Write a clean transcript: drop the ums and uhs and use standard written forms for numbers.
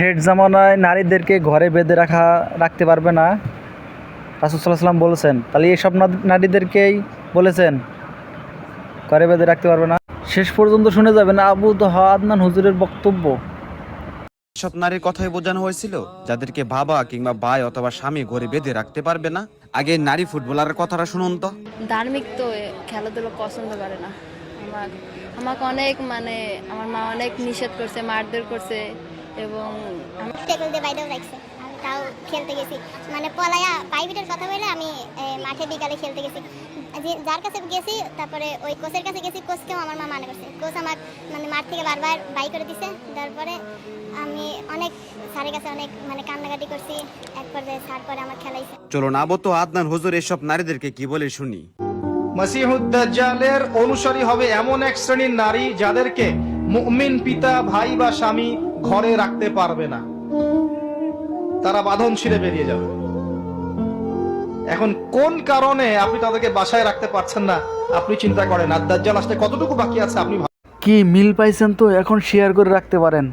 শেষ জামানায় নারীদেরকে ঘরে বেঁধে রাখতে পারবে না, রাসূল সাল্লাল্লাহু আলাইহি ওয়াসাল্লাম বলেছেন। তাহলে এইসব নারীদেরকেই বলেছেন ঘরে বেঁধে রাখতে পারবে না। শেষ পর্যন্ত শুনে যাবেন আবু তাহা আদনান হুজুরের বক্তব্য। সব নারীর কথাই বোঝানো হয়েছিল যাদেরকে বাবা কিংবা ভাই অথবা স্বামী ঘরে বেঁধে রাখতে পারবে না। আগে নারী ফুটবলারের কথাটা শুনুন তো। ধার্মিক তো খেলাধুলো পছন্দ করে না। আমাকে অনেক আমার মা অনেক নিষেধ করছে, মারধর করছে এবং টেকল দিয়ে বাইরেও রাখছে। আমি তাও খেলতে গেছি, পলায়া প্রাইভেটের কথা বলে আমি মাঠে বিকালে খেলতে গেছি। যার কাছে গেছি, তারপরে ওই কোচের কাছে গেছি, কোচকেও আমার মা মানা করছে। কোচ আমার মাঠ থেকে বারবার বাই করে দিছে। তারপরে আমি অনেক স্যারের কাছে অনেক কান্নাকাটি করছি। এক পর্যায়ে স্যার পরে আমার খেলাইছে। চলুন আবু তো আদনান হুজুর এসব নারীদেরকে কি বলে শুনি। মসিহুদ দাজ্জালের অনুসারী হবে এমন এক শ্রেণীর নারী যাদেরকে মুমিন পিতা, ভাই বা স্বামী ঘরে রাখতে পারবে না। তারা বাঁধন ছিঁড়ে বেরিয়ে যাবে। এখন কোন কারণে আপনি তাদেরকে বাসায় রাখতে পারছেন না আপনি চিন্তা করেন। আর দাজ্জাল আসতে কতটুকু বাকি আছে আপনি কি মিল পাইছেন তো? এখন শেয়ার করে রাখতে পারেন।